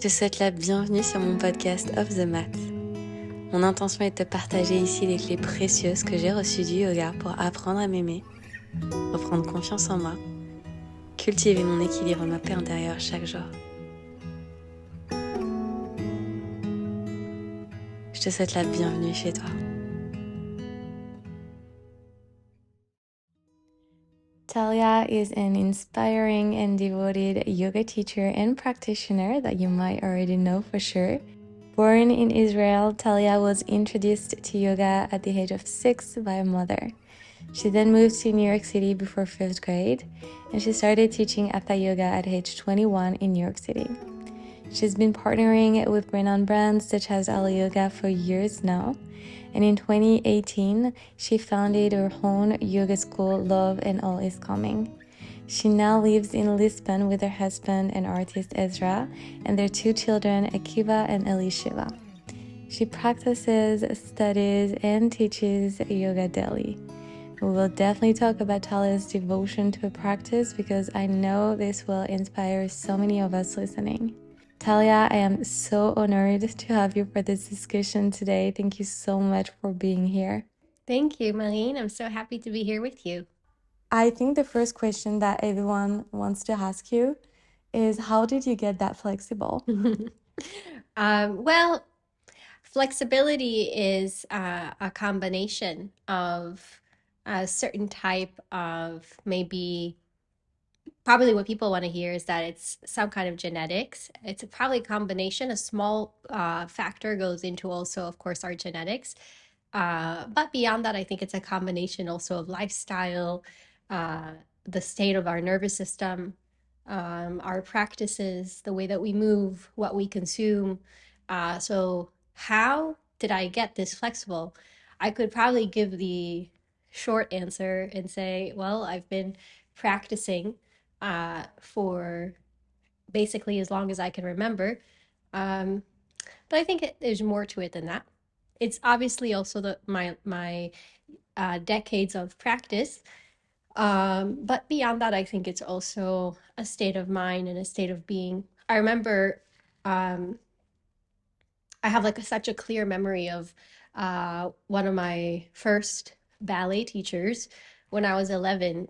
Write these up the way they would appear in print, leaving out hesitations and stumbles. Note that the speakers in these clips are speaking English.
te souhaite la bienvenue sur mon podcast Off the Mat. Mon intention est de te partager ici les clés précieuses que j'ai reçues du yoga pour apprendre à m'aimer, reprendre confiance en moi, cultiver mon équilibre et ma paix intérieure chaque jour. Je te souhaite la bienvenue chez toi. Talia is an inspiring and devoted yoga teacher and practitioner that you might already know for sure. Born in Israel, Talia was introduced to yoga at the age of 6 by a mother. She then moved to New York City before 5th grade, and she started teaching Hatha Yoga at age 21 in New York City. She's been partnering with renowned brands such as 𝑆𝑢𝑚𝑚𝑒𝑟 Yoga for years now, and in 2018, she founded her own yoga school, Love and All is Coming. She now lives in Lisbon with her husband and artist Ezra and their 2 children, Akiva and Elisheva. She practices, studies, and teaches yoga daily. We will definitely talk about Talia's devotion to a practice because I know this will inspire so many of us listening. Talia, I am so honored to have you for this discussion today. Thank you so much for being here. Thank you, Marine. I'm so happy to be here with you. I think the first question that everyone wants to ask you is, how did you get that flexible? Well, flexibility is a combination of a certain type of probably what people want to hear is that it's some kind of genetics. It's probably a combination. A small factor goes into also, of course, our genetics. But beyond that, I think it's a combination also of lifestyle, the state of our nervous system, our practices, the way that we move, what we consume. So how did I get this flexible? I could probably give the short answer and say, well, I've been practicing for basically as long as I can remember. But I think there's more to it than that. It's obviously also my decades of practice. But beyond that, I think it's also a state of mind and a state of being. I remember I have like such a clear memory of one of my first ballet teachers when I was 11.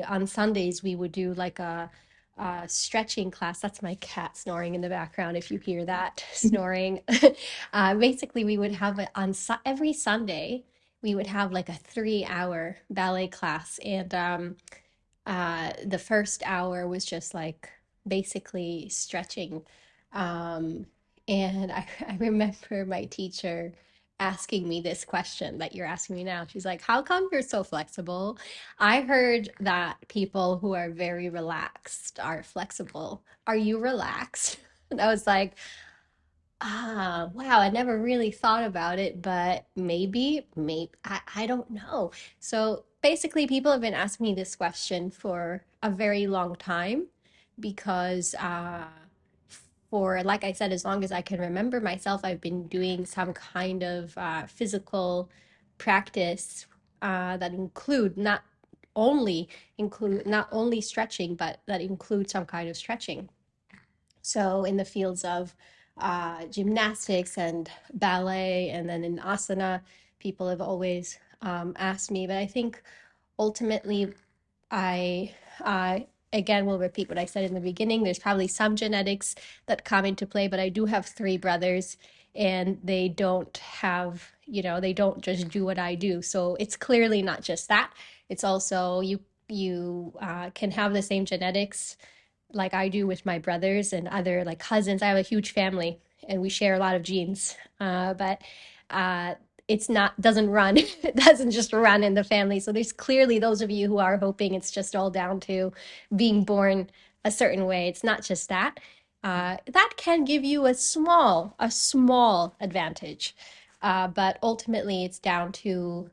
On Sundays we would do like a stretching class. That's my cat snoring in the background if you hear that snoring. Basically, we would have every Sunday we would have like a 3-hour ballet class, and the first hour was just like basically stretching. And I remember my teacher asking me this question that you're asking me now. She's like, how come you're so flexible? I heard that people who are very relaxed are flexible. Are you relaxed? And I was like, wow, I never really thought about it, but maybe, I don't know. So basically, people have been asking me this question for a very long time because for, like I said, as long as I can remember myself, I've been doing some kind of physical practice that include not only stretching, but that include some kind of stretching. So in the fields of gymnastics and ballet, and then in asana, people have always asked me. But I think ultimately, I again will repeat what I said in the beginning. There's probably some genetics that come into play, but I do have 3 brothers, and they don't they don't just do what I do. So it's clearly not just that. It's also you can have the same genetics like I do with my brothers and other like cousins. I have a huge family and we share a lot of genes. But it's not doesn't run it doesn't just run in the family. So there's clearly those of you who are hoping it's just all down to being born a certain way. It's not just that. That can give you a small advantage. But ultimately it's down to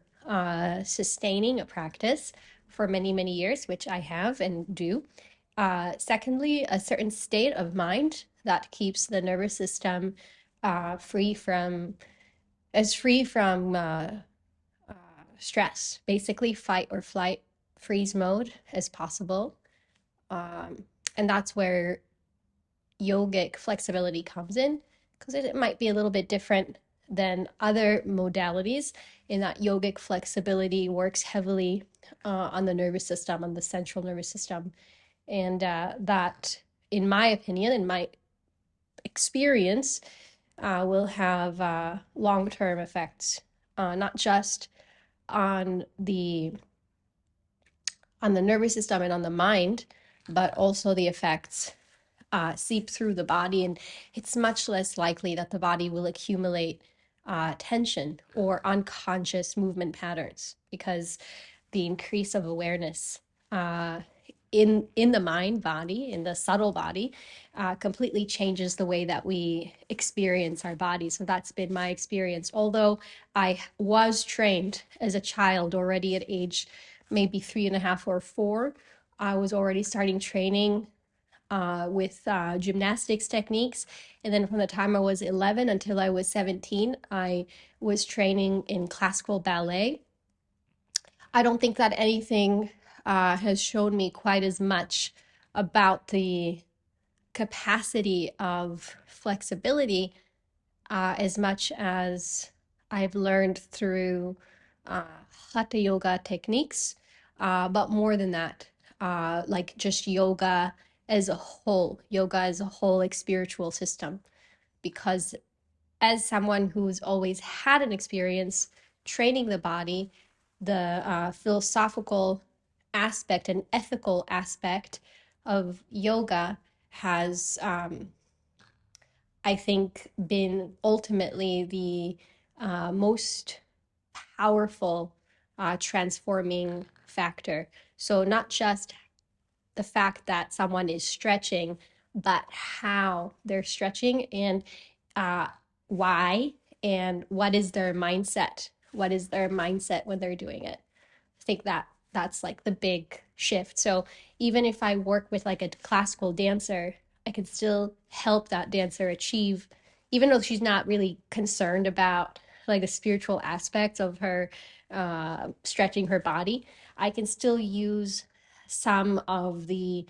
sustaining a practice for many, many years, which I have and do. Secondly, a certain state of mind that keeps the nervous system free from stress, basically fight or flight freeze mode as possible. And that's where yogic flexibility comes in, because it might be a little bit different than other modalities in that yogic flexibility works heavily on the nervous system, on the central nervous system. And that, in my opinion, in my experience, will have long-term effects, not just on the nervous system and on the mind, but also the effects seep through the body, and it's much less likely that the body will accumulate tension or unconscious movement patterns, because the increase of awareness in the mind body, in the subtle body, completely changes the way that we experience our body. So that's been my experience. Although I was trained as a child already at age maybe 3.5 or 4, I was already starting training with gymnastics techniques. And then from the time I was 11 until I was 17, I was training in classical ballet. I don't think that anything has shown me quite as much about the capacity of flexibility as much as I've learned through Hatha Yoga techniques, but more than that, like just yoga as a whole, like spiritual system. Because as someone who's always had an experience training the body, the philosophical aspect and ethical aspect of yoga has, I think, been ultimately the most powerful transforming factor. So not just the fact that someone is stretching, but how they're stretching, and why, and what is their mindset? What is their mindset when they're doing it? I think that's like the big shift. So even if I work with like a classical dancer, I can still help that dancer achieve, even though she's not really concerned about like the spiritual aspects of her stretching her body, I can still use some of the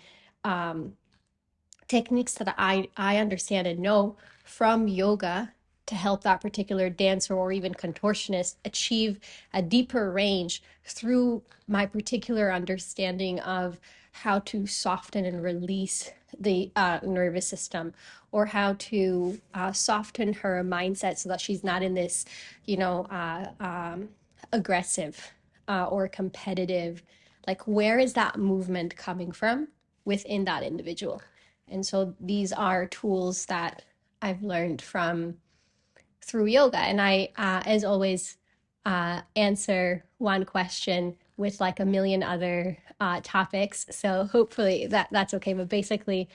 techniques that I understand and know from yoga to help that particular dancer or even contortionist achieve a deeper range through my particular understanding of how to soften and release the nervous system, or how to soften her mindset so that she's not in this, aggressive or competitive, like where is that movement coming from within that individual. And so these are tools that I've learned from through yoga. And I, as always, answer one question with like a million other topics. So hopefully that's okay. But basically,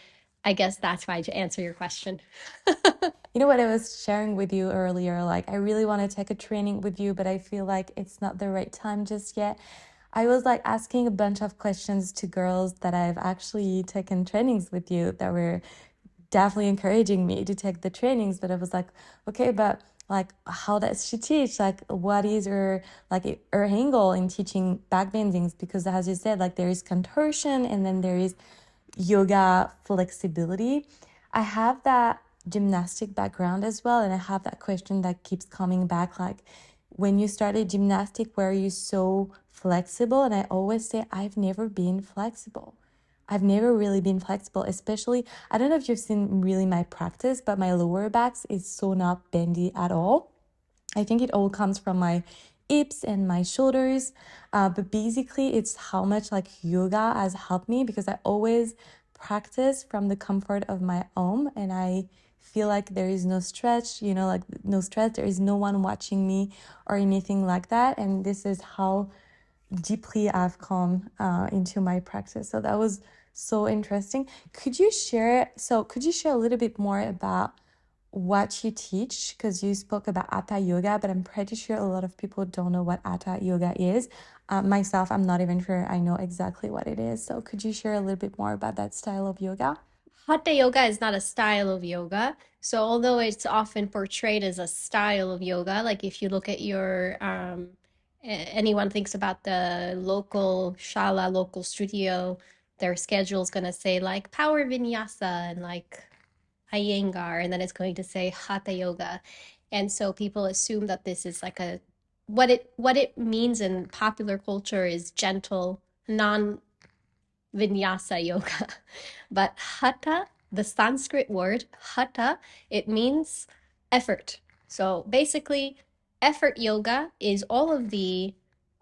I guess that's why, to answer your question. You know what I was sharing with you earlier? Like, I really want to take a training with you, but I feel like it's not the right time just yet. I was like asking a bunch of questions to girls that I've actually taken trainings with you that were definitely encouraging me to take the trainings, but I was like, okay, but like how does she teach? Like what is her angle in teaching back bendings? Because as you said, like there is contortion and then there is yoga flexibility. I have that gymnastic background as well, and I have that question that keeps coming back, like when you started gymnastic, were you so flexible? And I always say I've never been flexible. I've never really been flexible, especially, I don't know if you've seen really my practice, but my lower backs is so not bendy at all. I think it all comes from my hips and my shoulders. But basically, it's how much like yoga has helped me, because I always practice from the comfort of my home, and I feel like there is no stretch, like no stretch. There is no one watching me or anything like that. And this is how deeply I've come into my practice. So that was so interesting. Could you share a little bit more about what you teach? Because you spoke about Hatha Yoga, but I'm pretty sure a lot of people don't know what Hatha Yoga is. Myself, I'm not even sure I know exactly what it is. So could you share a little bit more about that style of yoga? Hatha yoga is not a style of yoga. So although it's often portrayed as a style of yoga, like if you look at your anyone thinks about the local shala, local studio, their schedule is gonna say like power vinyasa and like Iyengar, and then it's going to say Hatha Yoga. And so people assume that this is like a what it means in popular culture is gentle, non-vinyasa yoga. But Hatha, the Sanskrit word Hatha, it means effort. So basically, effort yoga is all of the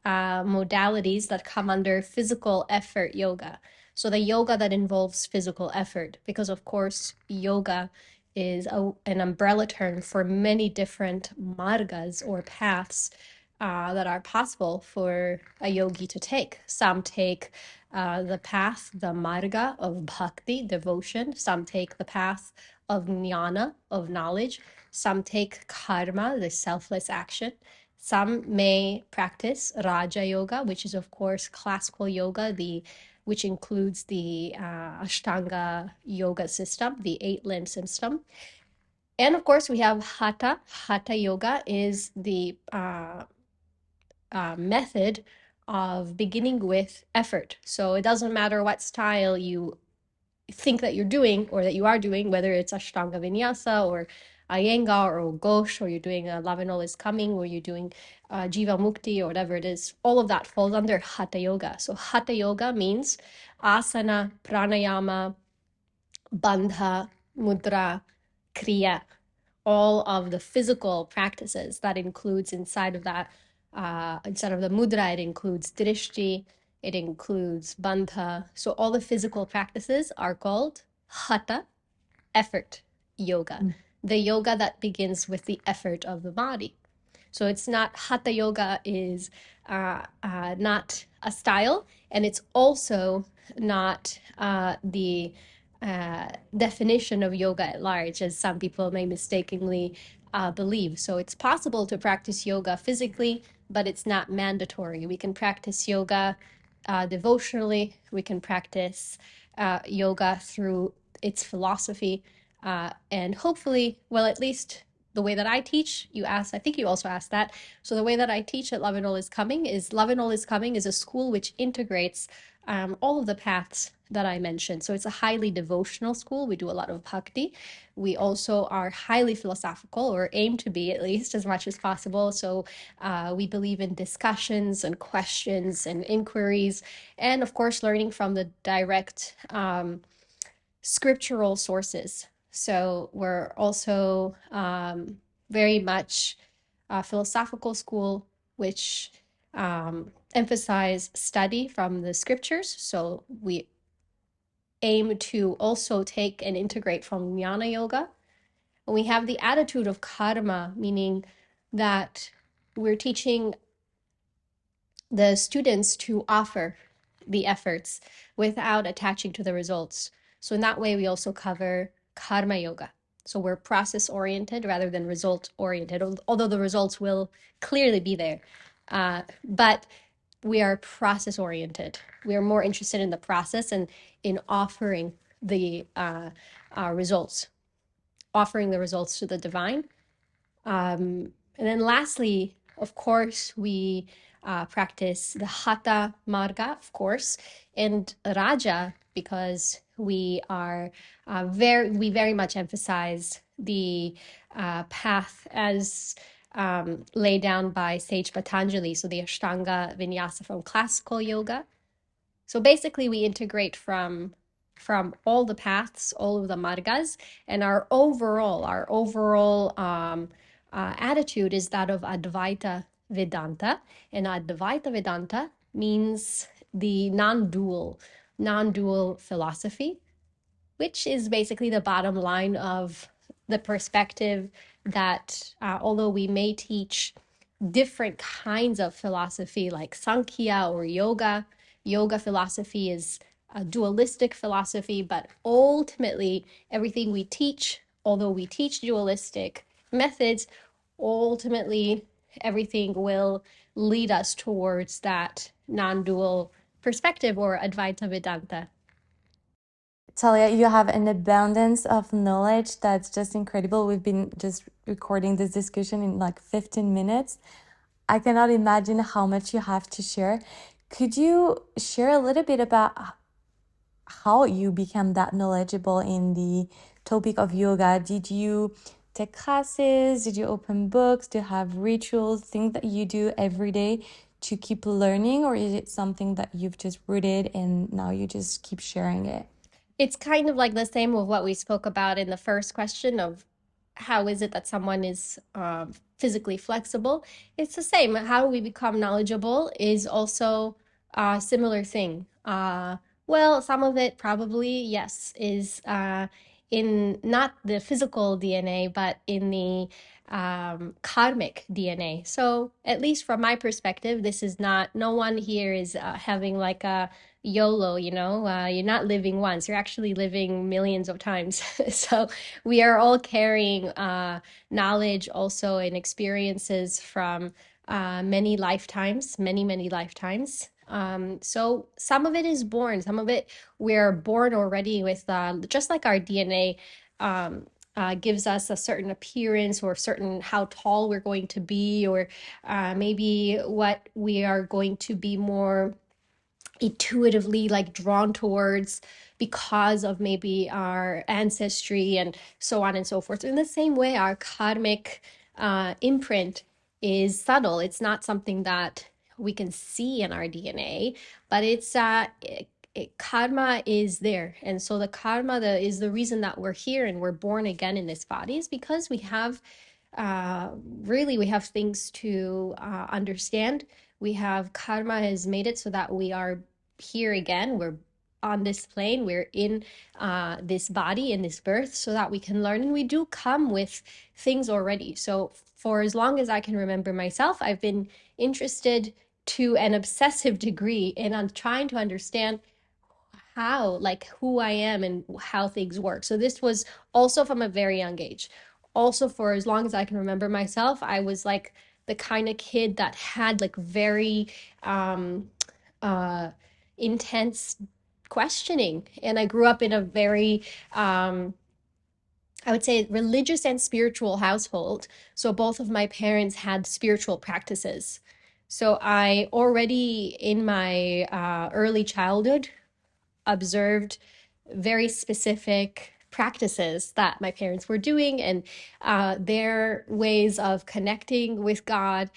modalities that come under physical effort yoga. So the yoga that involves physical effort, because of course, yoga is an umbrella term for many different margas or paths that are possible for a yogi to take. Some take the path, the marga of bhakti, devotion. Some take the path of jnana, of knowledge. Some take karma, the selfless action. Some may practice Raja Yoga, which is, of course, classical yoga, which includes the Ashtanga yoga system, the 8-limb system. And of course, we have Hatha. Hatha Yoga is the method of beginning with effort. So it doesn't matter what style you think that you're doing or that you are doing, whether it's Ashtanga Vinyasa or Iyengar or Ghosh, or you're doing a Love and All is Coming, or you're doing Jiva Mukti, or whatever it is, all of that falls under Hatha Yoga. So Hatha Yoga means asana, pranayama, bandha, mudra, kriya, all of the physical practices that includes inside of that. Instead of the mudra, it includes drishti, it includes bandha. So all the physical practices are called hatha, effort yoga, the yoga that begins with the effort of the body. So it's not, Hatha Yoga is not a style, and it's also not the definition of yoga at large, as some people may mistakenly believe. So it's possible to practice yoga physically, but it's not mandatory. We can practice yoga devotionally. We can practice yoga through its philosophy, and hopefully, well, at least the way that I teach, you asked, I think you also asked that. So the way that I teach at Love and All is Coming is Love and All is Coming is a school which integrates all of the paths that I mentioned. So it's a highly devotional school. We do a lot of bhakti. We also are highly philosophical, or aim to be at least as much as possible. So we believe in discussions and questions and inquiries, and of course, learning from the direct scriptural sources. So we're also very much a philosophical school, which emphasize study from the scriptures. So we aim to also take and integrate from jnana yoga. And we have the attitude of karma, meaning that we're teaching the students to offer the efforts without attaching to the results. So in that way, we also cover karma yoga. So we're process oriented rather than result oriented, although the results will clearly be there. But we are process oriented. We are more interested in the process and in offering the results, offering the results to the divine. And then lastly, of course, we practice the Hatha Marga, of course, and Raja, because we are we very much emphasize the path as laid down by sage Patanjali, so the Ashtanga Vinyasa from classical yoga. So basically, we integrate from all the paths, all of the margas, and our overall attitude is that of Advaita Vedanta, and Advaita Vedanta means the non-dual philosophy, which is basically the bottom line of the perspective that although we may teach different kinds of philosophy like Sankhya or yoga philosophy is a dualistic philosophy, but ultimately everything we teach, although we teach dualistic methods, ultimately everything will lead us towards that non-dual perspective, or Advaita Vedanta. Talia, you have an abundance of knowledge that's just incredible. We've been just recording this discussion in like 15 minutes. I cannot imagine how much you have to share. Could you share a little bit about how you become that knowledgeable in the topic of yoga, did you take classes? Did you open books? Do you have rituals, things that you do every day to keep learning? Or is it something that you've just rooted and now you just keep sharing it? It's kind of like the same with what we spoke about in the first question of how is it that someone is physically flexible. It's the same. How do we become knowledgeable is also a similar thing. Well, some of it probably, yes, is in not the physical DNA, but in the karmic DNA. So, at least from my perspective, this is not, no one here is having like a YOLO, you're not living once, you're actually living millions of times. So we are all carrying knowledge also and experiences from many lifetimes, many, many lifetimes. So some of it is born, some of it we're born already with, just like our DNA gives us a certain appearance or certain how tall we're going to be, or maybe what we are going to be more intuitively like drawn towards because of maybe our ancestry and so on and so forth. In the same way, our karmic imprint is subtle. It's not something that we can see in our DNA, but karma is there. And so the karma is the reason that we're here and we're born again in this body, is because we have really we have things to understand. We have karma has made it so that we are here again. We're on this plane. We're in this body, in this birth, so that we can learn. And we do come with things already. So for as long as I can remember myself, I've been interested to an obsessive degree in on trying to understand how, like, who I am and how things work. So this was also from a very young age. Also, for as long as I can remember myself, I was like the kind of kid that had like very uh, intense questioning. And I grew up in a very, I would say, religious and spiritual household. So both of my parents had spiritual practices. So I already in my early childhood observed very specific practices that my parents were doing, and their ways of connecting with God.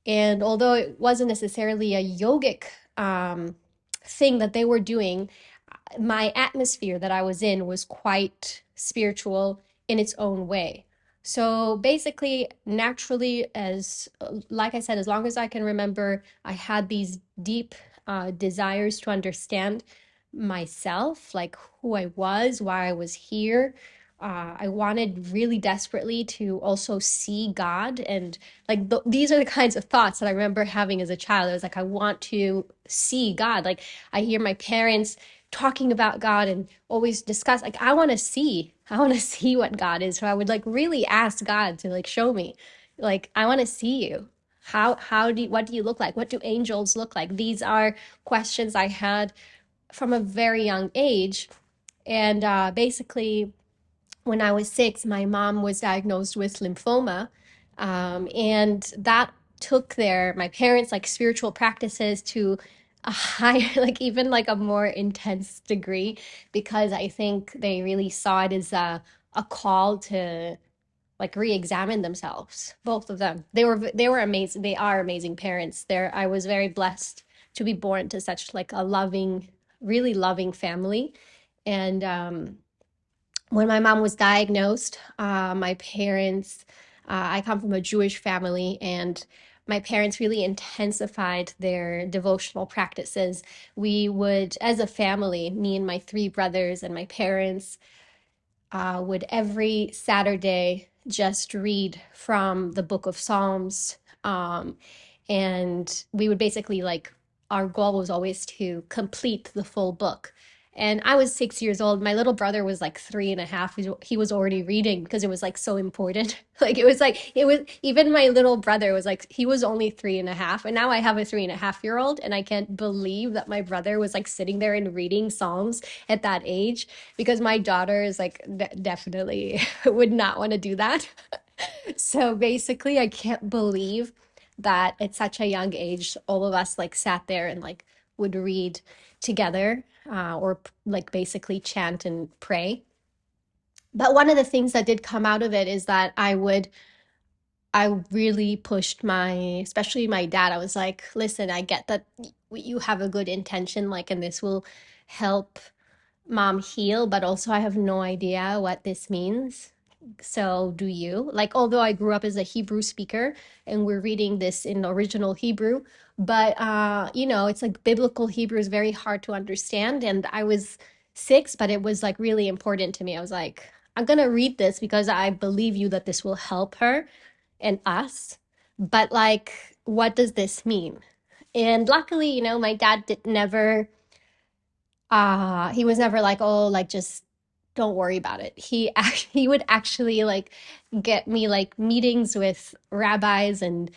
And although it wasn't necessarily a yogic thing that they were doing, my atmosphere that I was in was quite spiritual in its own way. So basically, naturally, as like I said, as long as I can remember, I had these deep desires to understand myself, like who I was, why I was here. I wanted really desperately to also see God. And like these are the kinds of thoughts that I remember having as a child. I was like, I want to see God. Like I hear my parents talking about God and always discuss, like, I want to see what God is. So I would like really ask God to like show me, like, I want to see you. What do you look like? What do angels look like? These are questions I had from a very young age. And basically, when I was 6, my mom was diagnosed with lymphoma. And that took my parents' like spiritual practices to a higher, like even like a more intense degree, because I think they really saw it as a call to like re-examine themselves. Both of them. They were amazing. They are amazing parents. I was very blessed to be born to such like a loving, really loving family. And when my mom was diagnosed, my parents, I come from a Jewish family, and my parents really intensified their devotional practices. We would, as a family, me and my 3 brothers and my parents, would every Saturday just read from the book of Psalms. And we would basically like, our goal was always to complete the full book. And I was 6 years old. My little brother was like 3.5. He was already reading because it was like so important. Even my little brother was like, he was only 3.5. And now I have a 3.5-year-old. And I can't believe that my brother was like sitting there and reading Psalms at that age, because my daughter is like definitely would not want to do that. So basically, I can't believe that at such a young age, all of us like sat there and like would read together, or like basically chant and pray. But one of the things that did come out of it is that I really pushed especially my dad. I was like, listen, I get that you have a good intention, like, and this will help mom heal, but also I have no idea what this means. So do you? Like, although I grew up as a Hebrew speaker and we're reading this in original Hebrew, but it's like biblical Hebrew is very hard to understand. And I was 6, but it was like really important to me. I was like, I'm gonna read this because I believe you that this will help her and us. But like, what does this mean? And luckily, my dad did never he was never like, oh, like, just don't worry about it. He would actually like get me like meetings with rabbis and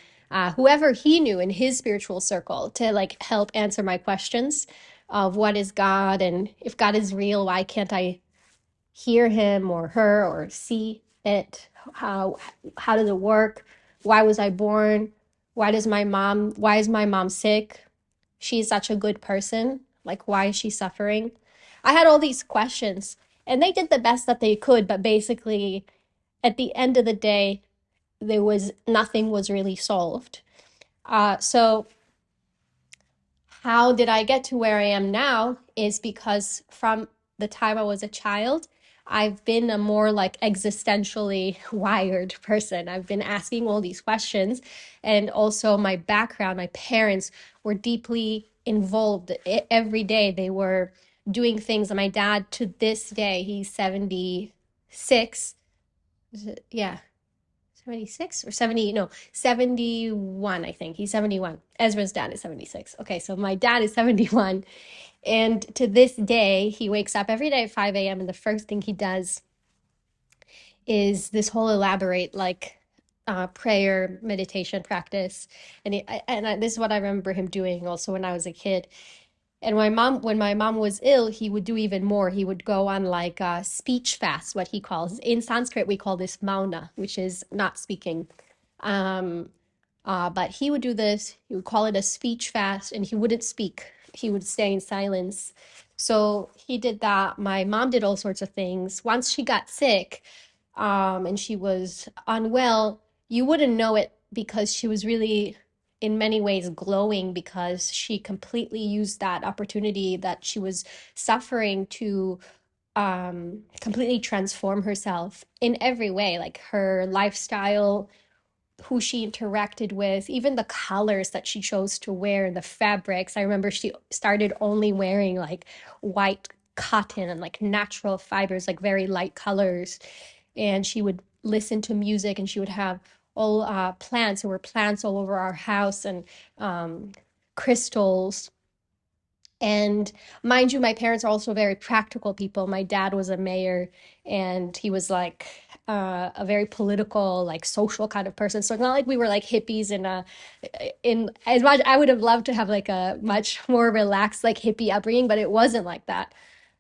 whoever he knew in his spiritual circle to like help answer my questions of what is God, and if God is real, why can't I hear him or her or see it? How does it work? Why was I born? Why is my mom sick? She's such a good person. Like, why is she suffering? I had all these questions, and they did the best that they could, but basically, at the end of the day, nothing was really solved. So how did I get to where I am now is because from the time I was a child, I've been a more like existentially wired person. I've been asking all these questions, and also my background, my parents were deeply involved. Every day they were doing things. And my dad, to this day, he's 76. Yeah, 76 or 70, no, 71, I think. He's 71. Ezra's dad is 76. Okay, so my dad is 71. And to this day, he wakes up every day at 5 a.m. and the first thing he does is this whole elaborate, like, prayer meditation practice. This is what I remember him doing also when I was a kid. And when my mom was ill, he would do even more. He would go on like a speech fast, what he calls. In Sanskrit, we call this mauna, which is not speaking. Um, but he would do this. He would call it a speech fast, and he wouldn't speak. He would stay in silence. So he did that. My mom did all sorts of things. Once she got sick, and she was unwell, you wouldn't know it because she was really, in many ways, glowing because she completely used that opportunity that she was suffering to completely transform herself in every way, like her lifestyle, who she interacted with, even the colors that she chose to wear, and the fabrics. I remember she started only wearing like white cotton and like natural fibers, like very light colors. And she would listen to music, and she would have all plants. There were plants all over our house, and crystals. And mind you, my parents are also very practical people. My dad was a mayor, and he was like a very political, like social kind of person. So it's not like we were like hippies in as much. I would have loved to have like a much more relaxed, like hippie upbringing, but it wasn't like that.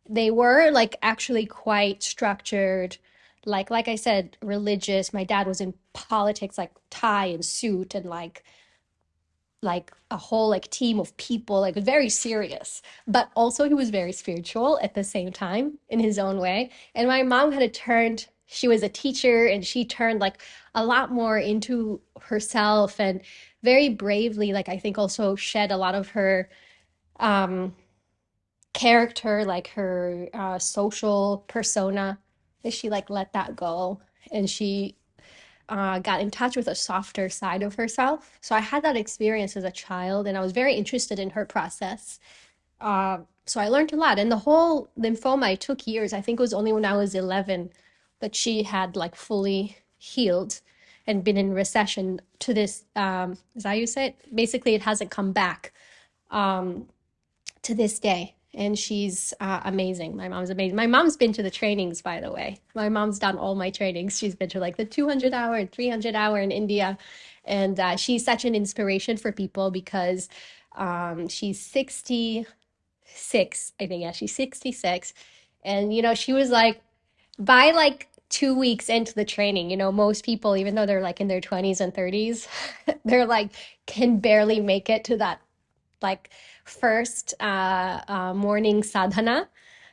They were like actually quite structured, like I said, religious. My dad was in politics, like tie and suit, and like a whole like team of people, like very serious. But also he was very spiritual at the same time in his own way. And my mom had turned, she was a teacher, and she turned like a lot more into herself, and very bravely, like, I think also shed a lot of her um character, like her social persona, that she like let that go, and she got in touch with a softer side of herself. So I had that experience as a child, and I was very interested in her process. So I learned a lot. And the whole lymphoma, it took years. I think it was only when I was 11 that she had like fully healed and been in recession to this. Is that how you say it? Basically, it hasn't come back um, to this day. And she's amazing. My mom's amazing. My mom's been to the trainings, by the way. My mom's done all my trainings. She's been to like the 200 hour and 300 hour in India. And she's such an inspiration for people because she's 66, I think. Yeah, she's 66. And, she was like, by like 2 weeks into the training, most people, even though they're like in their 20s and 30s, they're like, can barely make it to that like first morning sadhana.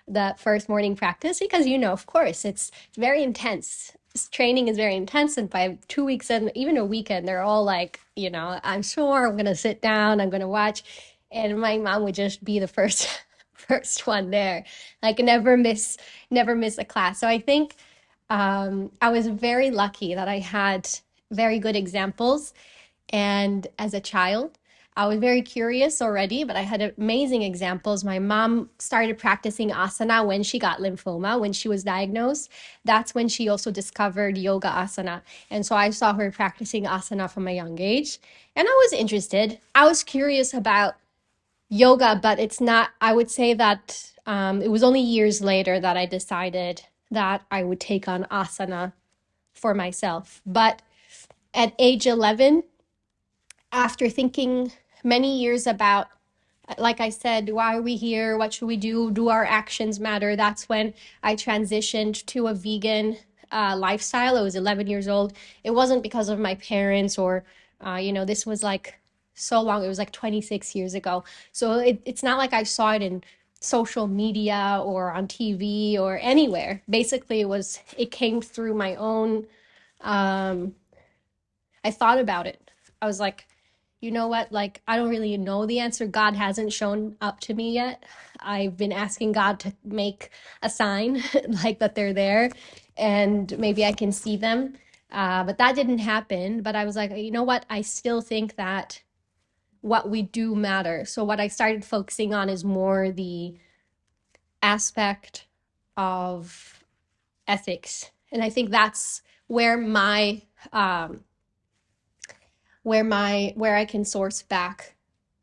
that first morning practice because, of course, it's very intense. This training is very intense. And by 2 weeks and even a weekend, they're all like, I'm sure I'm going to sit down, I'm going to watch. And my mom would just be the first first one there, like never miss a class. So I think I was very lucky that I had very good examples. And as a child, I was very curious already, but I had amazing examples. My mom started practicing asana when she got lymphoma, when she was diagnosed. That's when she also discovered yoga asana. And so I saw her practicing asana from a young age. And I was interested. I was curious about yoga, but it's not, I would say that it was only years later that I decided that I would take on asana for myself. But at age 11, after thinking many years about, like I said, why are we here? What should we do? Do our actions matter? That's when I transitioned to a vegan lifestyle. I was 11 years old. It wasn't because of my parents or, this was like so long. It was like 26 years ago. So it's not like I saw it in social media or on TV or anywhere. Basically, it came through my own, I thought about it. I was like, you know what? Like, I don't really know the answer. God hasn't shown up to me yet. I've been asking God to make a sign like that they're there and maybe I can see them. But that didn't happen. But I was like, you know what? I still think that what we do matter. So what I started focusing on is more the aspect of ethics. And I think that's where I can source back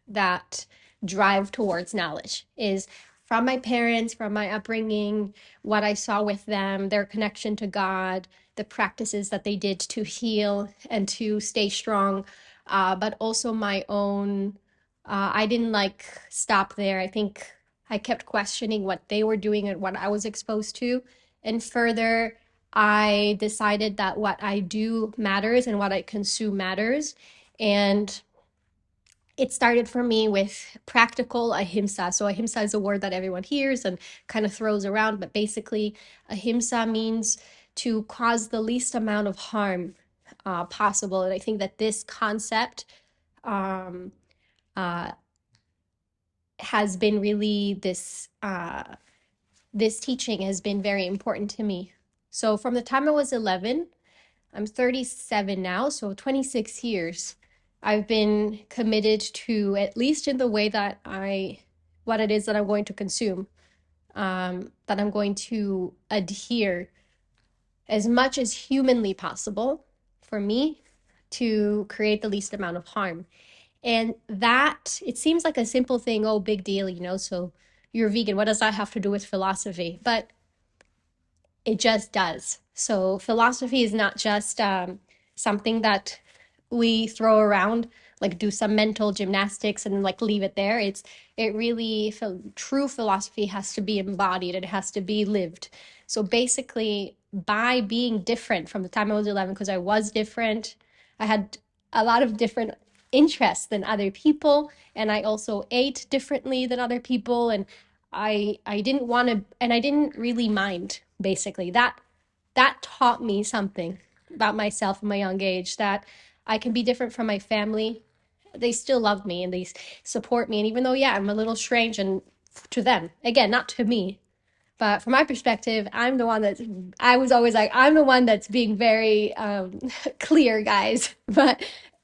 that drive towards knowledge is from my parents, from my upbringing, what I saw with them, their connection to God, the practices that they did to heal and to stay strong, but also my own. I didn't like stop there. I think I kept questioning what they were doing and what I was exposed to. And further, I decided that what I do matters and what I consume matters. And it started for me with practical ahimsa. So ahimsa is a word that everyone hears and kind of throws around, but basically ahimsa means to cause the least amount of harm possible. And I think that this concept um, uh, has been really this teaching has been very important to me. So from the time I was 11, I'm 37 now, so 26 years. I've been committed to, at least in the way that what it is that I'm going to consume, that I'm going to adhere as much as humanly possible for me to create the least amount of harm. And that, it seems like a simple thing, oh, big deal, so you're vegan. What does that have to do with philosophy? But it just does. So philosophy is not just something that we throw around, like do some mental gymnastics and like leave it there. True philosophy has to be embodied. It has to be lived. So basically, by being different from the time I was 11, because I was different, I had a lot of different interests than other people, and I also ate differently than other people, and I didn't want to, and I didn't really mind. Basically, that taught me something about myself in my young age, that I can be different from my family. They still love me and they support me. And even though, yeah, I'm a little strange and to them, again, not to me, but from my perspective, I was always like, I'm the one that's being very clear, guys. But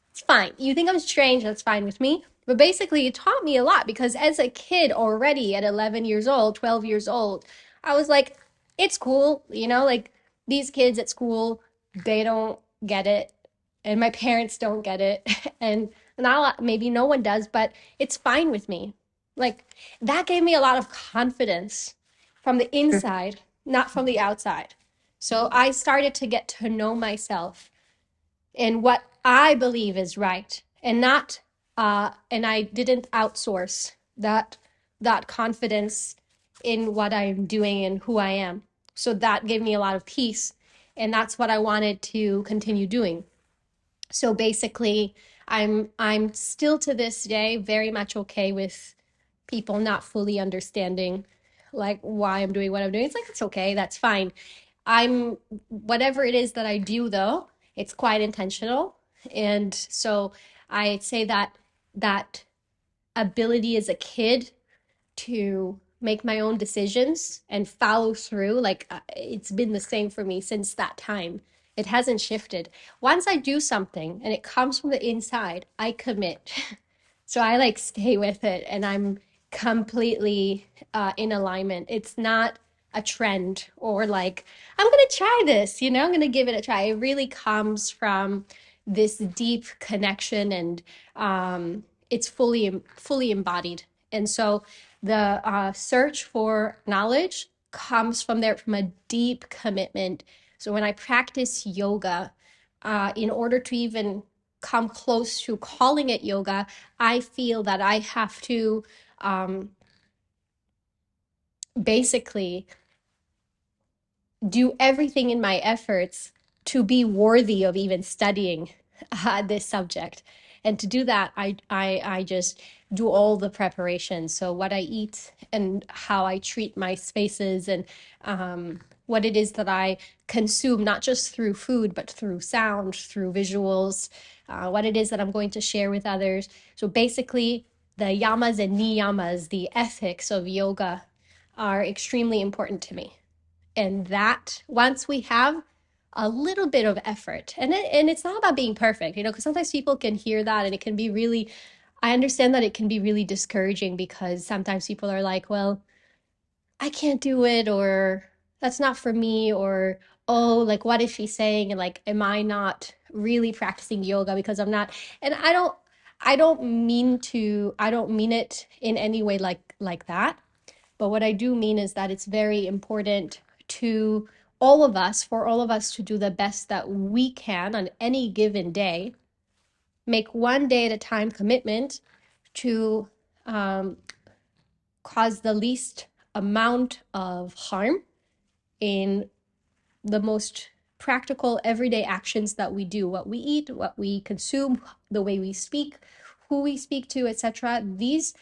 it's fine. You think I'm strange, that's fine with me. But basically, it taught me a lot because as a kid already at 11 years old, 12 years old, I was like, it's cool, like these kids at school, they don't get it. And my parents don't get it. And not maybe no one does, but it's fine with me. Like that gave me a lot of confidence from the inside, not from the outside. So I started to get to know myself and what I believe is right, and not and I didn't outsource that confidence in what I'm doing and who I am. So that gave me a lot of peace, and that's what I wanted to continue doing. So basically, I'm still to this day very much okay with people not fully understanding like why I'm doing what I'm doing. It's like, it's okay, that's fine. I'm whatever it is that I do though, it's quite intentional. And so I'd say that that ability as a kid to make my own decisions and follow through, like it's been the same for me since that time. It hasn't shifted. Once I do something and it comes from the inside, I commit. So I like stay with it and I'm completely in alignment. It's not a trend or like, I'm going to try this, I'm going to give it a try. It really comes from this deep connection and it's fully embodied. And so the search for knowledge comes from there, from a deep commitment. So when I practice yoga, in order to even come close to calling it yoga, I feel that I have to basically do everything in my efforts to be worthy of even studying this subject. And to do that, I just do all the preparations. So what I eat and how I treat my spaces and what it is that I consume, not just through food, but through sound, through visuals, what it is that I'm going to share with others. So basically, the yamas and niyamas, the ethics of yoga, are extremely important to me. And that once we have a little bit of effort, and it's not about being perfect, because sometimes people can hear that and it can be really, I understand that it can be really discouraging because sometimes people are like, well, I can't do it, or that's not for me, or oh, like what is she saying, and like am I not really practicing yoga because I'm not. And I don't mean it in any way like that. But what I do mean is that it's very important to for all of us to do the best that we can on any given day, make one day at a time commitment to cause the least amount of harm in the most practical everyday actions that we do, what we eat, what we consume, the way we speak, who we speak to, etc. These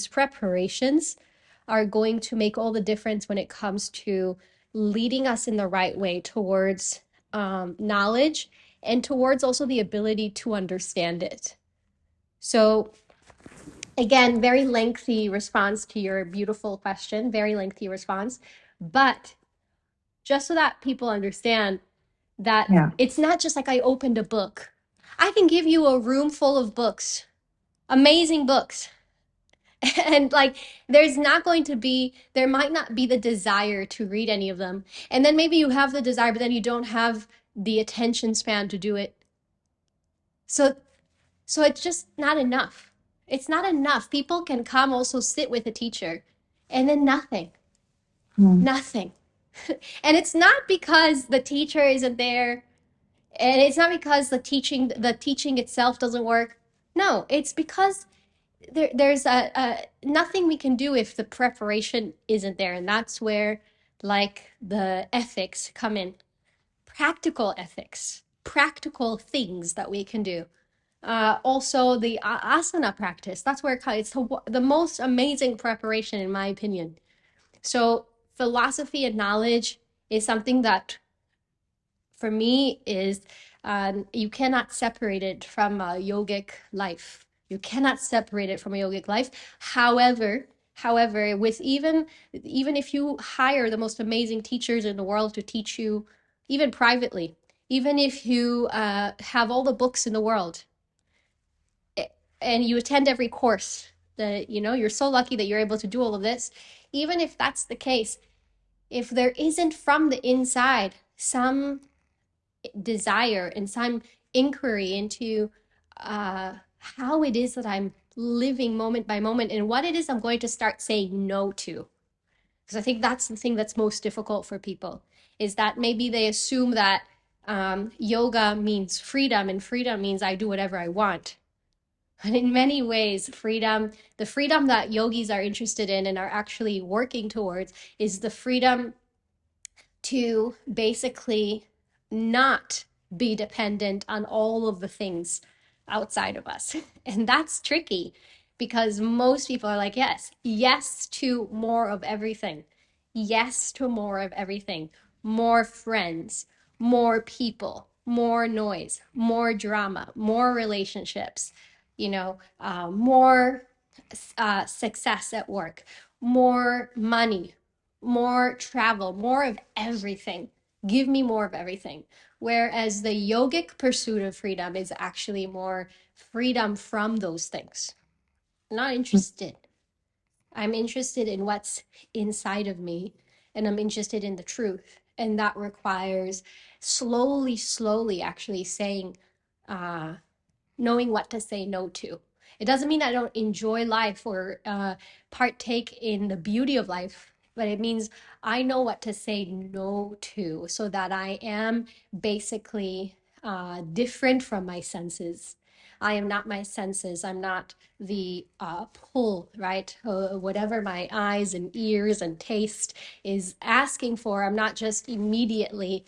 preparations are going to make all the difference when it comes to leading us in the right way towards knowledge and towards also the ability to understand it. So again, very lengthy response to your beautiful question, very lengthy response, but just so that people understand that it's not just like I opened a book. I can give you a room full of books, amazing books. And like, there might not be the desire to read any of them. And then maybe you have the desire, but then you don't have the attention span to do it. So it's just not enough. It's not enough. People can come also sit with a teacher and then nothing. Nothing. And it's not because the teacher isn't there, and it's not because the teaching itself doesn't work. No, it's because there's nothing we can do if the preparation isn't there. And that's where like the ethics come in. Practical ethics, practical things that we can do. Also the asana practice, that's where it's the most amazing preparation in my opinion. So philosophy and knowledge is something that for me is you cannot separate it from a yogic life. You cannot separate it from a yogic life. However, with even if you hire the most amazing teachers in the world to teach you, even privately, even if you have all the books in the world, and you attend every course, that you're so lucky that you're able to do all of this. Even if that's the case, if there isn't from the inside some desire and some inquiry into how it is that I'm living moment by moment and what it is I'm going to start saying no to. Because I think that's the thing that's most difficult for people, is that maybe they assume that yoga means freedom, and freedom means I do whatever I want. But in many ways, the freedom that yogis are interested in and are actually working towards is the freedom to basically not be dependent on all of the things outside of us. And that's tricky. because most people are like, yes, yes to more of everything. Yes to more of everything. More friends, more people, more noise, more drama, more relationships, more success at work, more money, more travel, more of everything. Give me more of everything. Whereas the yogic pursuit of freedom is actually more freedom from those things. I'm not interested. I'm interested in what's inside of me, and I'm interested in the truth. And that requires slowly, slowly actually saying, uh, knowing what to say no to. It doesn't mean I don't enjoy life or partake in the beauty of life, but it means I know what to say no to so that I am basically different from my senses. I am not my senses. I'm not the pull, right? Whatever my eyes and ears and taste is asking for, I'm not just immediately,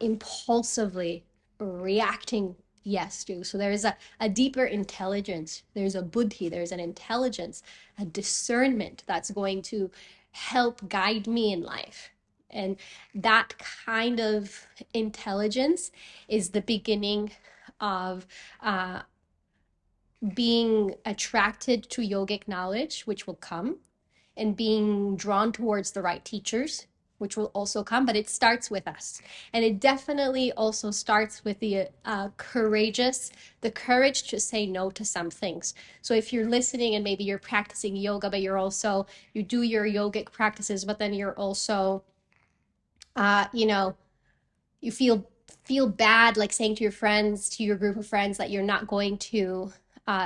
impulsively reacting yes to. So there is a deeper intelligence. There's a buddhi, there's an intelligence, a discernment that's going to help guide me in life. And that kind of intelligence is the beginning of being attracted to yogic knowledge, which will come, and being drawn towards the right teachers, which will also come, but it starts with us. And it definitely also starts with the the courage to say no to some things. So if you're listening and maybe you're practicing yoga, but you do your yogic practices, but then you're also, you know, you feel bad, like saying to your friends, to your group of friends, that you're not going to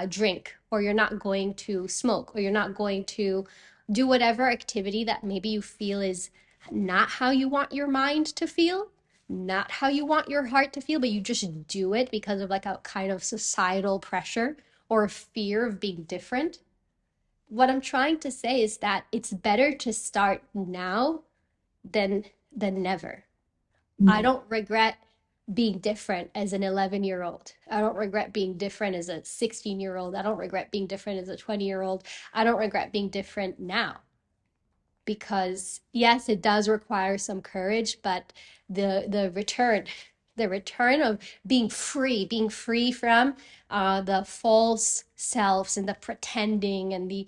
drink, or you're not going to smoke, or you're not going to do whatever activity that maybe you feel is not how you want your mind to feel, not how you want your heart to feel, but you just do it because of like a kind of societal pressure or a fear of being different. What I'm trying to say is that it's better to start now than never. I don't regret being different as an 11-year-old. I don't regret being different as a 16-year-old. I don't regret being different as a 20-year-old. I don't regret being different now, because yes, it does require some courage, but the return, the return of being free from the false selves and the pretending and the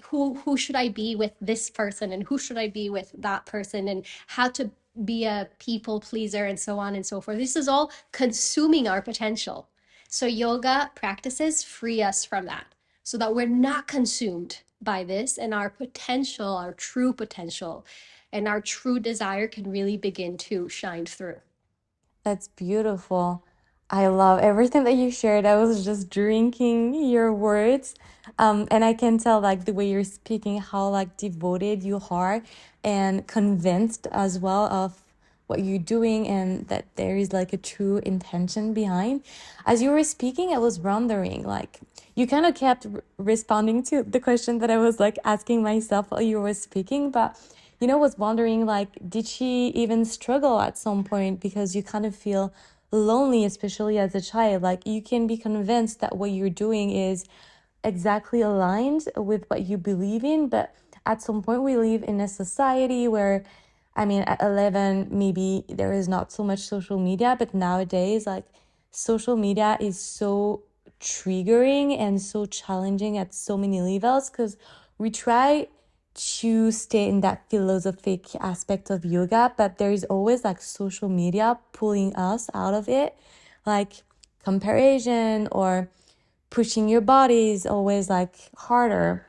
who should I be with this person and who should I be with that person and how to be a people pleaser and so on and so forth. This is all consuming our potential. So yoga practices free us from that so that we're not consumed by this, and our potential, our true potential, and our true desire can really begin to shine through. That's beautiful. I love everything that you shared. I was just drinking your words. And I can tell like the way you're speaking, how like devoted you are and convinced as well of what you're doing and that there is like a true intention behind. As you were speaking, I was wondering, like, you kind of kept responding to the question that I was like asking myself while you were speaking, but was wondering like, did she even struggle at some point because you kind of feel lonely, especially as a child? Like, you can be convinced that what you're doing is exactly aligned with what you believe in, but at some point we live in a society where, I mean, at 11 maybe there is not so much social media, but nowadays like social media is so triggering and so challenging at so many levels, because we try to stay in that philosophic aspect of yoga, but there is always like social media pulling us out of it, like comparison or pushing your body is always like harder.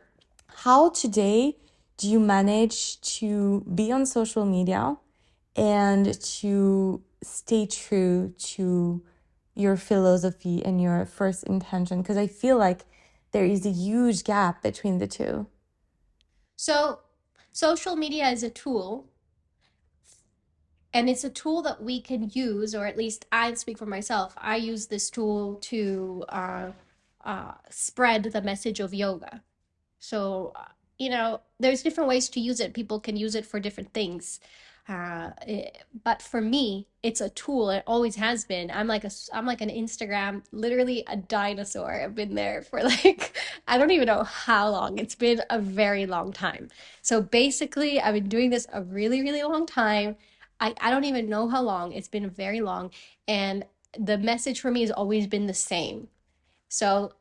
How today do you manage to be on social media and to stay true to your philosophy and your first intention? Because I feel like there is a huge gap between the two. So, social media is a tool, and it's a tool that we can use, or at least I speak for myself. I use this tool to spread the message of yoga. So, there's different ways to use it. People can use it for different things. But for me, it's a tool. It always has been. I'm like an Instagram, literally a dinosaur. I've been there for like I don't even know how long. It's been a very long time. So basically, I've been doing this a really, really long time. I don't even know how long. It's been very long. And the message for me has always been the same. So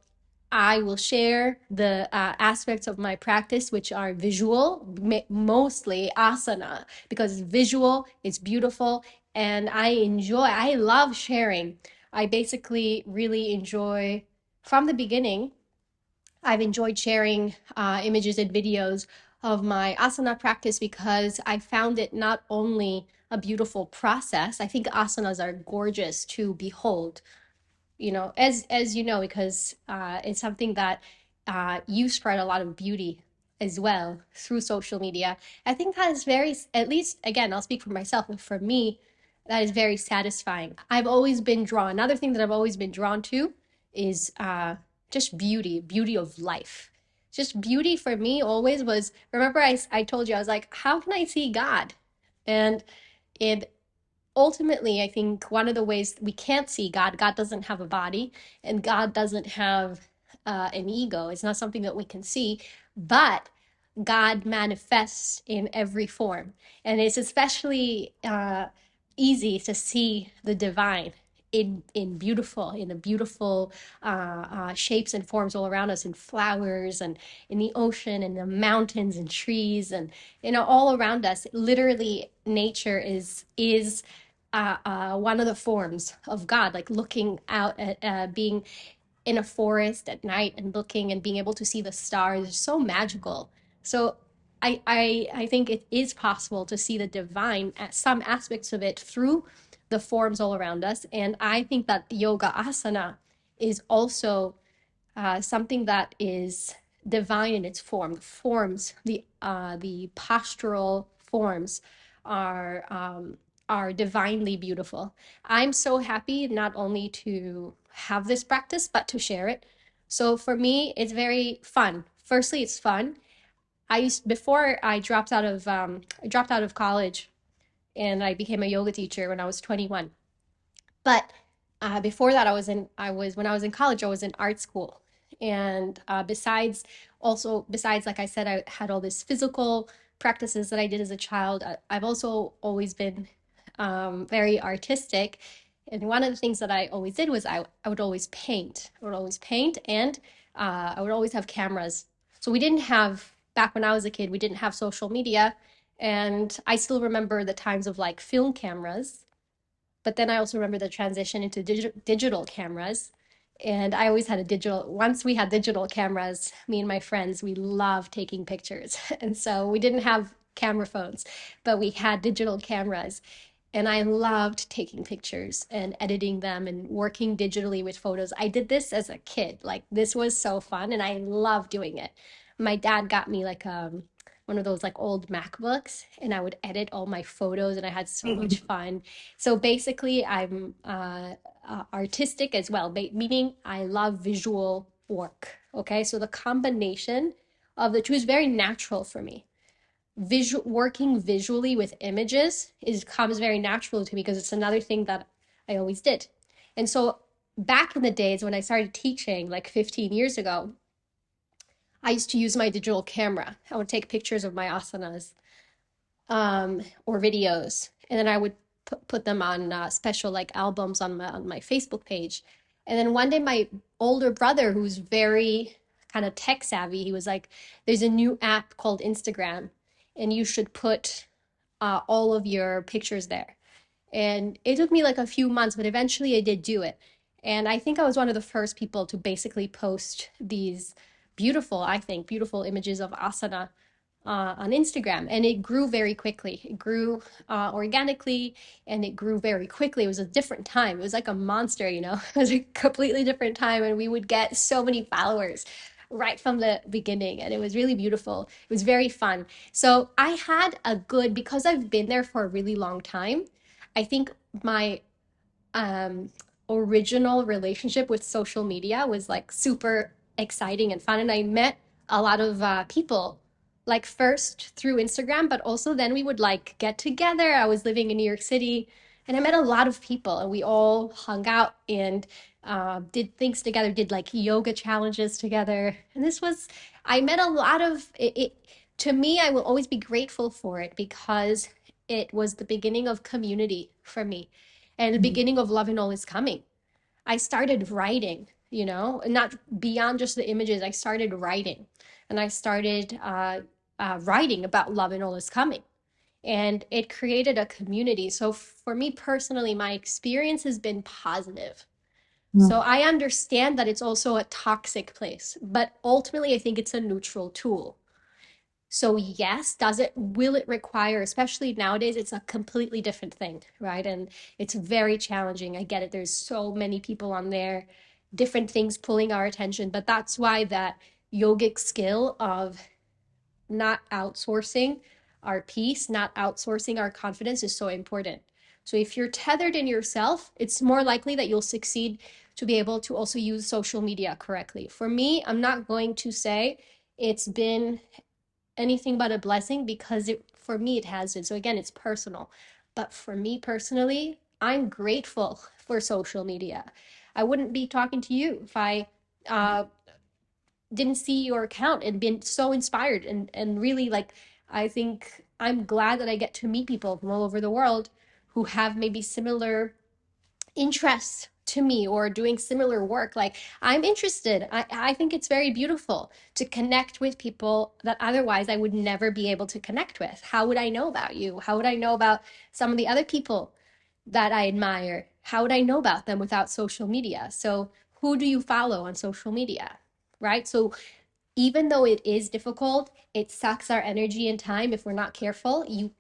I will share the aspects of my practice, which are visual, mostly asana, because it's visual, it's beautiful, and I love sharing. I basically really enjoy, from the beginning, I've enjoyed sharing images and videos of my asana practice because I found it not only a beautiful process, I think asanas are gorgeous to behold, as you know, because it's something that you spread a lot of beauty as well through social media. I think that is very, at least again, I'll speak for myself, but for me, that is very satisfying. I've always been drawn. Another thing that I've always been drawn to is just beauty of life. Just beauty for me always was, remember I told you, I was like, how can I see God? And it ultimately, I think one of the ways we can't see God, God doesn't have a body and God doesn't have an ego. It's not something that we can see, but God manifests in every form. And it's especially easy to see the divine in the beautiful shapes and forms all around us, in flowers and in the ocean and the mountains and trees and all around us. Literally, nature is one of the forms of God, like looking out at being in a forest at night and looking and being able to see the stars is so magical. So I think it is possible to see the divine at some aspects of it through the forms all around us. And I think that yoga asana is also something that is divine in its form. The forms, the postural forms are divinely beautiful. I'm so happy not only to have this practice but to share it. So for me, it's very fun. Firstly, it's fun. Before I dropped out of college and I became a yoga teacher when I was 21. But before that, when I was in college, I was in art school, and besides, like I said, I had all this physical practices that I did as a child. I've also always been very artistic, and one of the things that I always did was I would always paint. I would always paint, and I would always have cameras. So we didn't have back when I was a kid, we didn't have social media, and I still remember the times of like film cameras, but then I also remember the transition into digital cameras. And I always had once we had digital cameras, me and my friends, we loved taking pictures. And so we didn't have camera phones, but we had digital cameras. And I loved taking pictures and editing them and working digitally with photos. I did this as a kid. Like, this was so fun and I love doing it. My dad got me like one of those like old MacBooks, and I would edit all my photos and I had so much fun. So basically, I'm artistic as well, meaning I love visual work. Okay, so the combination of the two is very natural for me. Working visually with images comes very natural to me because it's another thing that I always did. And so back in the days when I started teaching like 15 years ago, I used to use my digital camera. I would take pictures of my asanas or videos, and then I would put them on special like albums on my Facebook page. And then one day, my older brother, who's very kind of tech savvy, he was like, "There's a new app called Instagram, and you should put all of your pictures there." And it took me like a few months, but eventually I did do it. And I think I was one of the first people to basically post these I think, beautiful images of asana on Instagram. And it grew very quickly. It grew organically and it grew very quickly. It was a different time. It was like a monster, It was a completely different time. And we would get so many followers right from the beginning. And it was really beautiful. It was very fun. So I had because I've been there for a really long time, I think my um, original relationship with social media was like super exciting and fun. And I met a lot of people like first through Instagram, but also then we would like get together. I was living in New York City and I met a lot of people and we all hung out and did things together, did like yoga challenges together. And I met a lot of to me, I will always be grateful for it because it was the beginning of community for me and the beginning of Love and All Is Coming. I started writing, not beyond just the images. I started writing and I started writing about love and all is coming. And it created a community. So for me personally, my experience has been positive. So I understand that it's also a toxic place, but ultimately I think it's a neutral tool. So yes, will it require, especially nowadays, it's a completely different thing, right? And it's very challenging. I get it. There's so many people on there, different things pulling our attention, but that's why that yogic skill of not outsourcing our peace, not outsourcing our confidence is so important. So if you're tethered in yourself, it's more likely that you'll succeed to be able to also use social media correctly. For me, I'm not going to say it's been anything but a blessing because for me it has been. So again, it's personal. But for me personally, I'm grateful for social media. I wouldn't be talking to you if I uh, didn't see your account and been so inspired and really like I think I'm glad that I get to meet people from all over the world who have maybe similar interests to me or doing similar work. Like I'm interested. I think it's very beautiful to connect with people that otherwise I would never be able to connect with. How would I know about you? How would I know about some of the other people that I admire? How would I know about them without social media? So who do you follow on social media? Right? So even though it is difficult, it sucks our energy and time if we're not careful.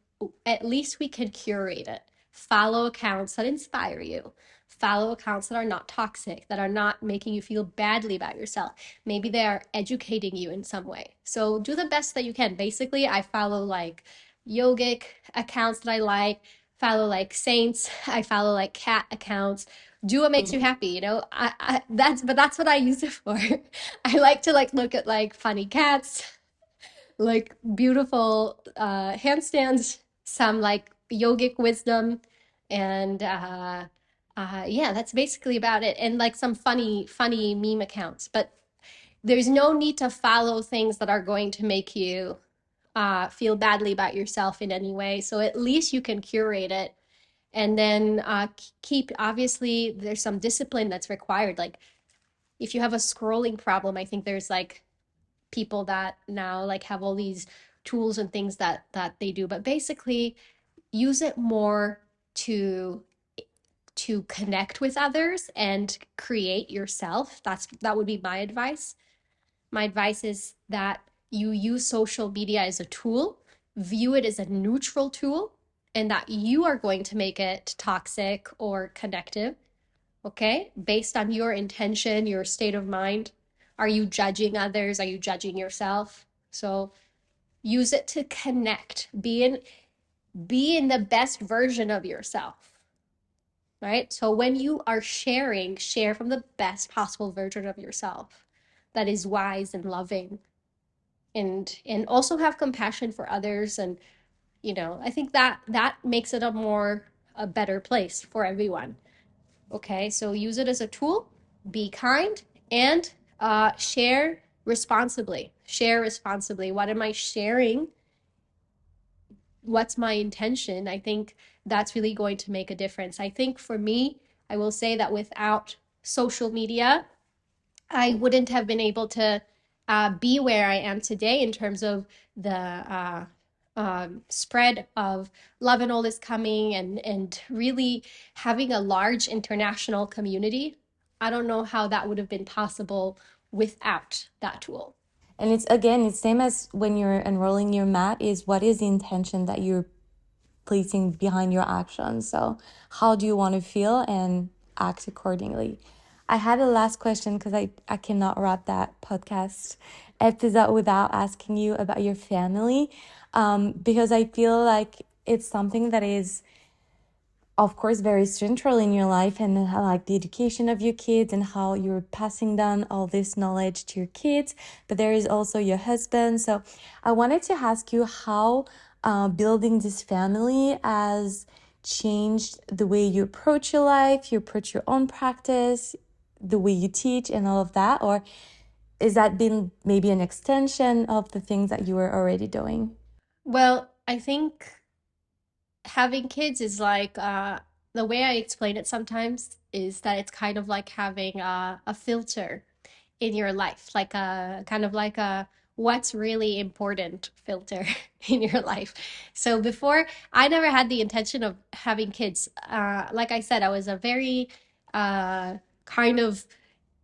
At least we can curate it. Follow accounts that inspire you. Follow accounts that are not toxic, that are not making you feel badly about yourself. Maybe they are educating you in some way. So do the best that you can. Basically, I follow like yogic accounts that I like, follow like saints, I follow like cat accounts. Do what makes you happy, that's what I use it for. I like to like look at like funny cats, like beautiful handstands, some like yogic wisdom, and yeah, that's basically about it. And like some funny meme accounts. But there's no need to follow things that are going to make you feel badly about yourself in any way. So at least you can curate it and then keep, obviously, there's some discipline that's required. Like if you have a scrolling problem, I think there's like people that now like have all these tools and things that they do, but basically use it more to connect with others and create yourself. That would be my advice. My advice is that you use social media as a tool, view it as a neutral tool, and that you are going to make it toxic or connective, okay? Based on your intention, your state of mind. Are you judging others? Are you judging yourself? So use it to connect. Be in the best version of yourself, right? So when you are sharing, share from the best possible version of yourself that is wise and loving and also have compassion for others. And I think that makes it a better place for everyone. Okay, so use it as a tool, be kind, and share responsibly. Share responsibly. What am I sharing? What's my intention? I think that's really going to make a difference. I think for me, I will say that without social media, I wouldn't have been able to be where I am today in terms of the spread of Love and All Is Coming and really having a large international community. I don't know how that would have been possible without that tool. And it's same as when you're enrolling your mat, is what is the intention that you're placing behind your actions. So how do you want to feel and act accordingly? I had a last question because I cannot wrap that podcast episode without asking you about your family, because I feel like it's something that is of course, very central in your life, and like the education of your kids and how you're passing down all this knowledge to your kids. But there is also your husband. So I wanted to ask you how building this family has changed the way you approach your life, you approach your own practice, the way you teach, and all of that, or is that been maybe an extension of the things that you were already doing? Well, I think having kids is like the way I explain it sometimes is that it's kind of like having a filter in your life, like a kind of like a what's really important filter in your life. So before, I never had the intention of having kids. Like I said, I was a very kind of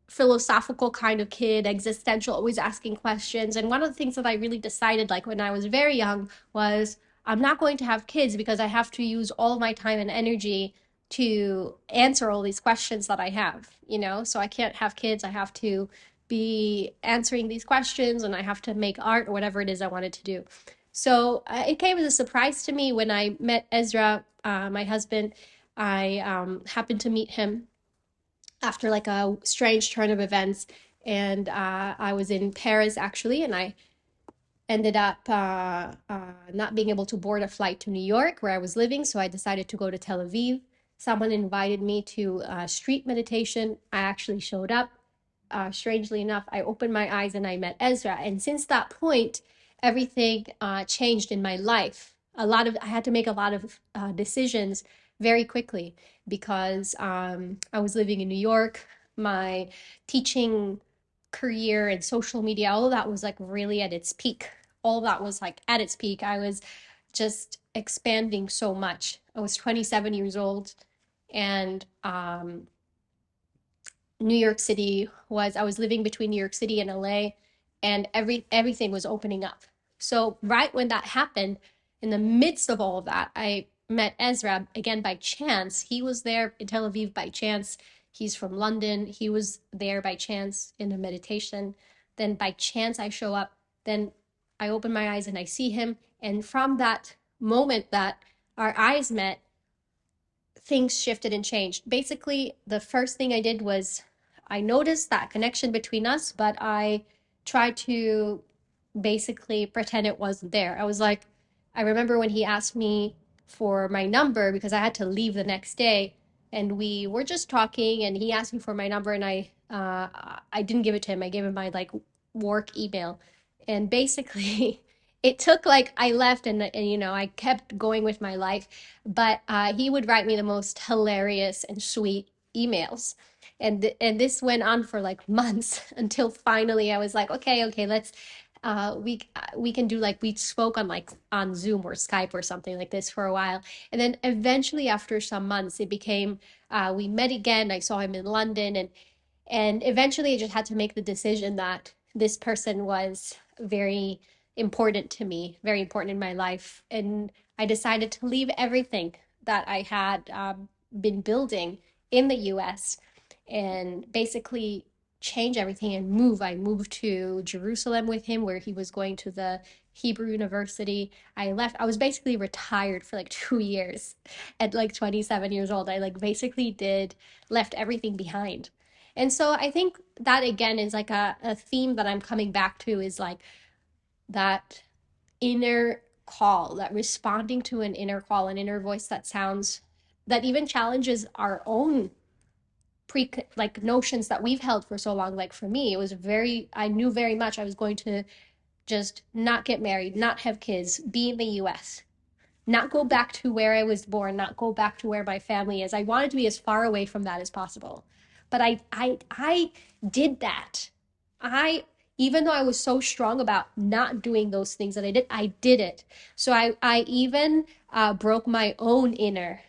philosophical kind of kid, existential, always asking questions. And one of the things that I really decided, like when I was very young, was I'm not going to have kids because I have to use all of my time and energy to answer all these questions that I have, you know? So I can't have kids. I have to be answering these questions and I have to make art or whatever it is I wanted to do. So it came as a surprise to me when I met Ezra, my husband. I happened to meet him after like a strange turn of events. And I was in Paris actually, and I ended up not being able to board a flight to New York where I was living. So I decided to go to Tel Aviv. Someone invited me to street meditation. I actually showed up. Strangely enough, I opened my eyes and I met Ezra. And since that point, everything changed in my life. I had to make a lot of decisions very quickly because I was living in New York. My teaching career and social media, all of that was like really at its peak. All of that was like at its peak. I was just expanding so much. I was 27 years old and New York City was I was living between New York City and LA and everything was opening up. So right when that happened, in the midst of all of that, I met Ezra again by chance. He was there in Tel Aviv by chance. He's from London. He was there by chance in a meditation. Then by chance I show up. Then I open my eyes and I see him. And from that moment that our eyes met, things shifted and changed. Basically, the first thing I did was I noticed that connection between us, but I tried to basically pretend it wasn't there. I was like, I remember when he asked me for my number because I had to leave the next day, and we were just talking, and he asked me for my number, and I didn't give it to him. I gave him my like work email, and basically. It took like I left and you know I kept going with my life, but he would write me the most hilarious and sweet emails, and this went on for like months until finally I was like, okay, let's we can do like we spoke on like on Zoom or Skype or something like this for a while, and then eventually after some months it became we met again. I saw him in London, and eventually I just had to make the decision that this person was very important to me, very important in my life. And I decided to leave everything that I had been building in the US and basically change everything and move. I moved to Jerusalem with him, where he was going to the Hebrew University. I left, I was basically retired for like 2 years at like 27 years old. I like basically left everything behind. And so I think that again is like a theme that I'm coming back to is like that inner call, that responding to an inner call, an inner voice that sounds, that even challenges our own like notions that we've held for so long. Like for me, it was very, I knew very much I was going to just not get married, not have kids, be in the US, not go back to where I was born, not go back to where my family is. I wanted to be as far away from that as possible. But I did that. I Even though I was so strong about not doing those things that I did it. So I even broke my own inner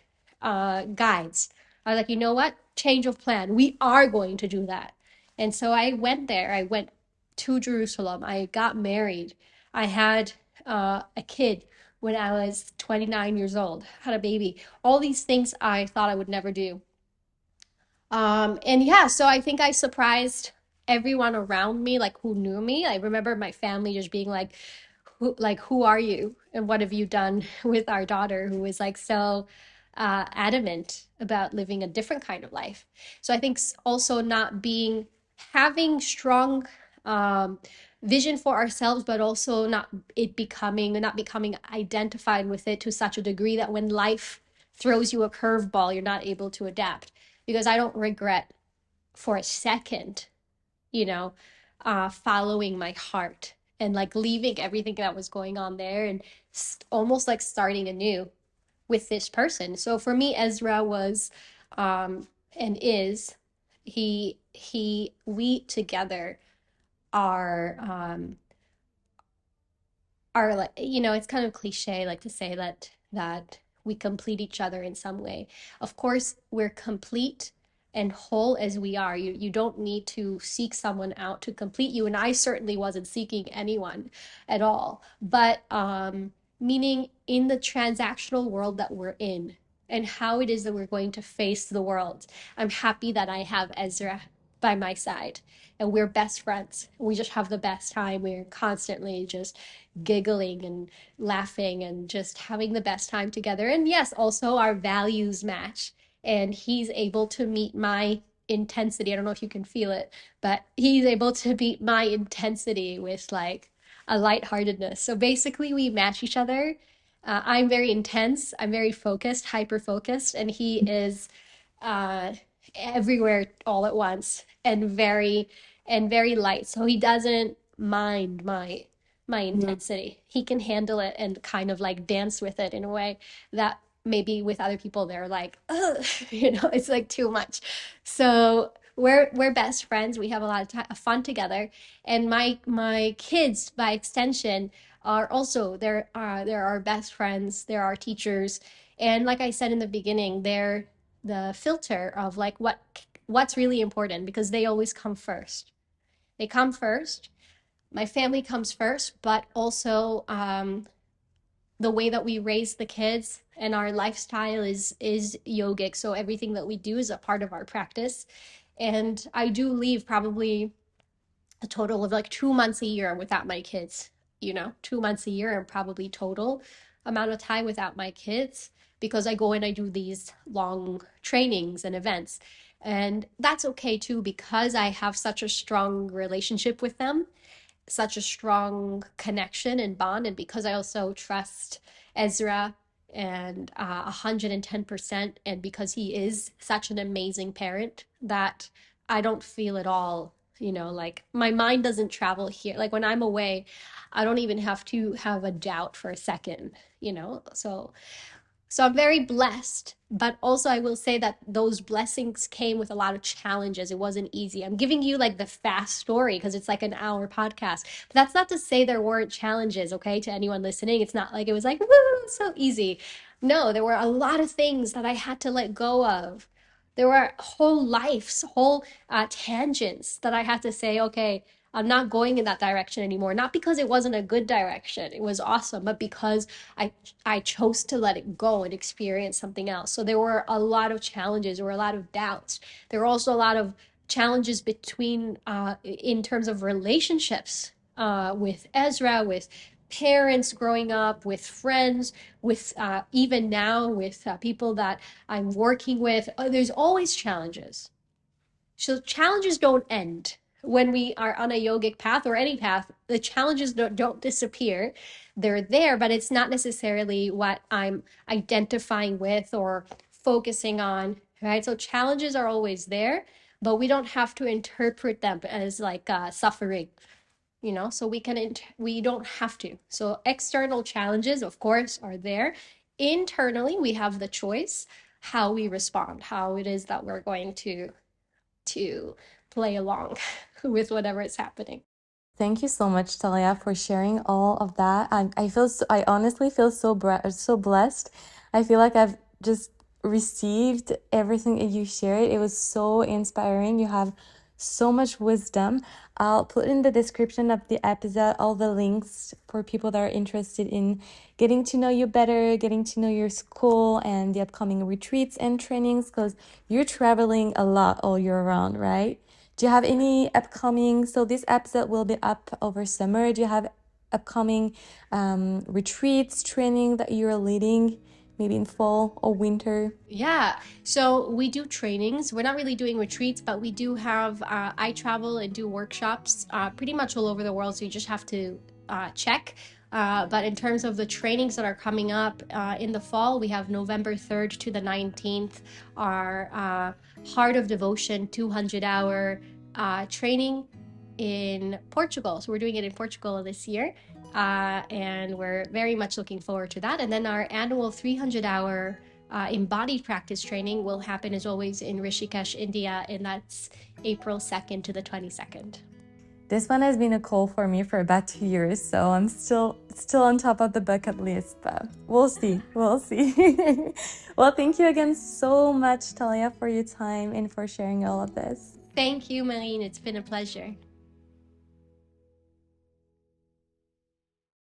guides. I was like, you know what? Change of plan. We are going to do that. And so I went there. I went to Jerusalem. I got married. I had a kid when I was 29 years old, had a baby. All these things I thought I would never do. And yeah, so I think I surprised everyone around me, like who knew me. I remember my family just being like, who are you? And what have you done with our daughter who is like so adamant about living a different kind of life. So I think also having strong vision for ourselves, but also not becoming identified with it to such a degree that when life throws you a curveball, you're not able to adapt. Because I don't regret for a second, you know, following my heart and like leaving everything that was going on there and almost like starting anew with this person. So for me, Ezra was and is we together are like, it's kind of cliche like to say that we complete each other in some way. Of course, we're complete and whole as we are. You don't need to seek someone out to complete you, and I certainly wasn't seeking anyone at all. But meaning in the transactional world that we're in and how it is that we're going to face the world, I'm happy that I have Ezra by my side and we're best friends. We just have the best time. We're constantly just giggling and laughing and just having the best time together. And yes, also our values match. And he's able to meet my intensity. I don't know if you can feel it, but he's able to meet my intensity with like a lightheartedness. So basically, we match each other. I'm very intense, I'm very focused, hyper focused, and he is uh, everywhere all at once and very light. So he doesn't mind my intensity. He can handle it and kind of like dance with it in a way that maybe with other people they're like, oh, it's like too much. So we're best friends. We have a lot of fun together, and my kids, by extension, are also they're our best friends. They're our teachers, and like I said in the beginning, they're the filter of like what's really important because they always come first. They come first. My family comes first, but also the way that we raise the kids and our lifestyle is yogic. So everything that we do is a part of our practice. And I do leave probably a total of like 2 months a year without my kids, 2 months a year and probably total amount of time without my kids because I go and I do these long trainings and events. And that's okay too because I have such a strong relationship with them, such a strong connection and bond, and because I also trust Ezra and 110%, and because he is such an amazing parent that I don't feel at all, like my mind doesn't travel here. Like when I'm away, I don't even have to have a doubt for a second, so I'm very blessed, but also I will say that those blessings came with a lot of challenges. It wasn't easy. I'm giving you like the fast story because it's like an hour podcast. But that's not to say there weren't challenges, okay, to anyone listening. It's not like it was like, woo, so easy. No, there were a lot of things that I had to let go of. There were whole tangents that I had to say, okay, I'm not going in that direction anymore. Not because it wasn't a good direction. It was awesome, but because I I chose to let it go and experience something else. So there were a lot of challenges, there were a lot of doubts. There were also a lot of challenges in terms of relationships with Ezra, with parents growing up, with friends, with even now with people that I'm working with. There's always challenges. So challenges don't end when we are on a yogic path or any path. The challenges don't disappear. They're there, but it's not necessarily what I'm identifying with or focusing on, right? So challenges are always there, but we don't have to interpret them as like suffering, so we don't have to. So external challenges, of course, are there. Internally, we have the choice how we respond, how it is that we're going to play along with whatever is happening. Thank you so much, Talia, for sharing all of that. I honestly feel so blessed. I feel like I've just received everything that you shared. It was so inspiring. You have so much wisdom. I'll put in the description of the episode all the links for people that are interested in getting to know you better, getting to know your school and the upcoming retreats and trainings, because you're traveling a lot all year round, right? Do you have any upcoming, so this episode will be up over summer. Do you have upcoming retreats, training that you're leading maybe in fall or winter? Yeah, so we do trainings. We're not really doing retreats, but we do have, I travel and do workshops pretty much all over the world. So you just have to check. But in terms of the trainings that are coming up in the fall, we have November 3rd to the 19th, our Heart of Devotion 200-hour training in Portugal. So we're doing it in Portugal this year. And we're very much looking forward to that. And then our annual 300-hour embodied practice training will happen as always in Rishikesh, India, and that's April 2nd to the 22nd. This one has been a call for me for about 2 years, so I'm still on top of the bucket list, but we'll see. Well, thank you again so much, Talia, for your time and for sharing all of this. Thank you, Marine. It's been a pleasure.